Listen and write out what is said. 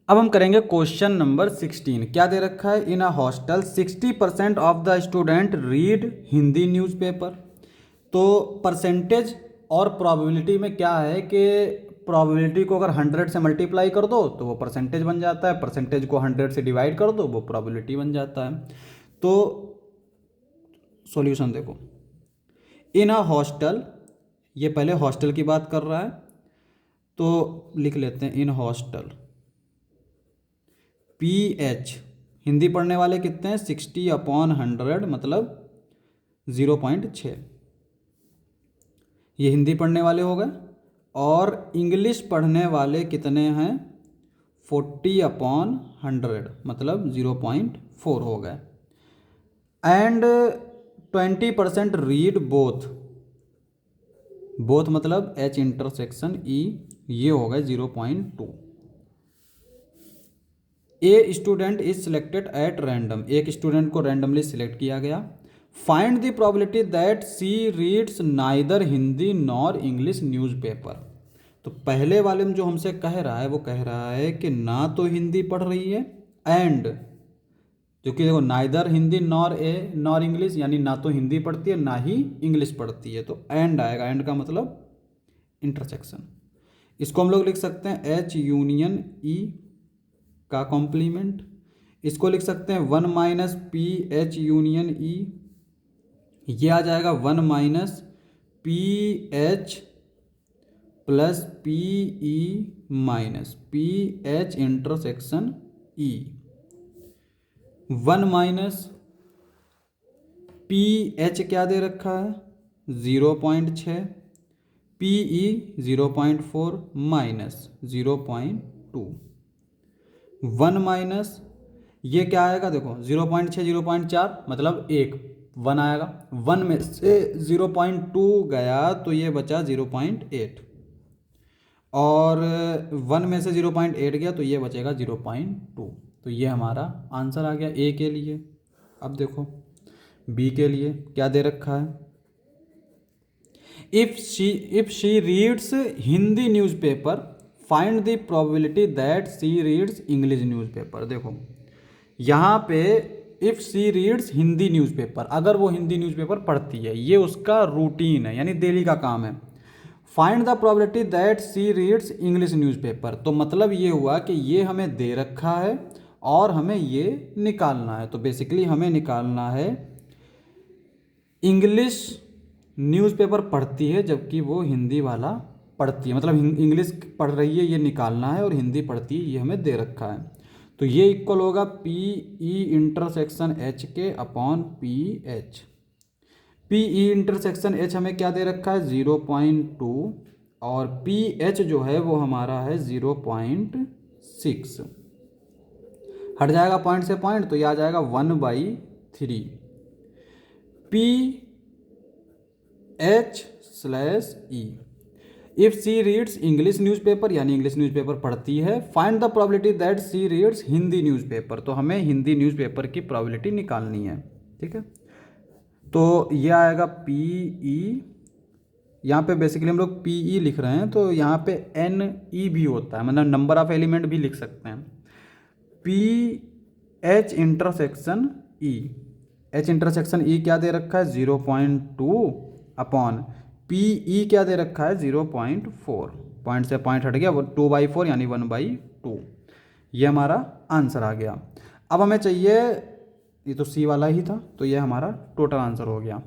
अब हम करेंगे क्वेश्चन नंबर 16। क्या दे रखा है? In a hostel 60% of the student read Hindi newspaper. तो परसेंटेज और प्रोबेबिलिटी में क्या है कि प्रोबेबिलिटी को अगर 100 से मल्टीप्लाई कर दो तो वो परसेंटेज बन जाता है, परसेंटेज को 100 से डिवाइड कर दो वो प्रोबेबिलिटी बन जाता है। तो सॉल्यूशन देखो, इन अ हॉस्टल, ये पहले हॉस्टल की बात कर रहा है तो लिख लेते हैं in hostel. P H, Hindi पढ़ने वाले कितने हैं? 60/100 मतलब 0.6, ये हिंदी पढ़ने वाले हो गए। और इंग्लिश पढ़ने वाले कितने हैं? 40/100 मतलब 0.4 हो गए। एंड 20% रीड बोथ, बोथ मतलब एच इंटरसेक्शन ई, ये हो गए 0.2। A student is selected at random, एक स्टूडेंट को रैंडमली सिलेक्ट किया गया। Find the probability that she reads neither Hindi nor English newspaper. तो पहले वाले में जो हमसे कह रहा है वो कह रहा है कि ना तो हिंदी पढ़ रही है, एंड जो कि देखो नाइदर हिंदी नॉर इंग्लिश, यानी ना तो हिंदी पढ़ती है ना ही इंग्लिश पढ़ती है, तो एंड आएगा। एंड का मतलब इंटरसेक्शन। इसको हम लोग लिख सकते हैं एच यूनियन ई का कॉम्प्लीमेंट। इसको लिख सकते हैं 1 माइनस पी एच यूनियन ई, ये आ जाएगा 1 minus P H plus P E minus P H intersection ई। 1 माइनस पी एच क्या दे रखा है? 0.6, पी ई 0.4 माइनस 0.2। 1 माइनस ये क्या आएगा? देखो 0.6 0.4 मतलब 1, 1 आएगा। 1 में से 0.2 गया तो ये बचा 0.8, और 1 में से 0.8 गया तो ये बचेगा 0.2। तो ये हमारा आंसर आ गया ए के लिए। अब देखो बी के लिए क्या दे रखा है? If she reads Hindi newspaper find the probability that she reads English newspaper. देखो यहाँ पे if she reads Hindi newspaper, अगर वो हिंदी न्यूज़पेपर पढ़ती है, ये उसका रूटीन है यानी डेली का काम है। Find the probability that she reads English newspaper, तो मतलब ये हुआ कि ये हमें दे रखा है और हमें ये निकालना है। तो बेसिकली हमें निकालना है इंग्लिश न्यूज़पेपर पढ़ती है जबकि वो हिंदी वाला पढ़ती है, मतलब इंग्लिश पढ़ रही है ये निकालना है, और हिंदी पढ़ती है ये हमें दे रखा है। तो ये इक्वल होगा पी ई इंटरसेक्शन एच के upon P H. P E intersection H हमें क्या दे रखा है? 0.2, और पी एच जो है वो हमारा है 0.6। हट जाएगा पॉइंट से पॉइंट तो ये आ जाएगा 1/3 P H slash E. If she reads English newspaper, यानी इंग्लिश न्यूज़पेपर पढ़ती है, find the probability that she reads Hindi newspaper, तो हमें हिंदी न्यूज़पेपर की प्रोबेबिलिटी निकालनी है। ठीक है, तो ये आएगा पी ई, यहाँ पे बेसिकली हम लोग पी ई लिख रहे हैं तो यहाँ पे एन ई भी होता है, मतलब नंबर ऑफ एलिमेंट भी लिख सकते हैं। पी एच इंटरसेक्शन ई, एच इंटरसेक्शन ई क्या दे रखा है? 0.2 अपॉन पी ई क्या दे रखा है? 0.4, पॉइंट से पॉइंट हट गया, 2/4 यानी 1/2। ये हमारा आंसर आ गया। अब हमें चाहिए, ये तो सी वाला ही था तो ये हमारा टोटल आंसर हो गया।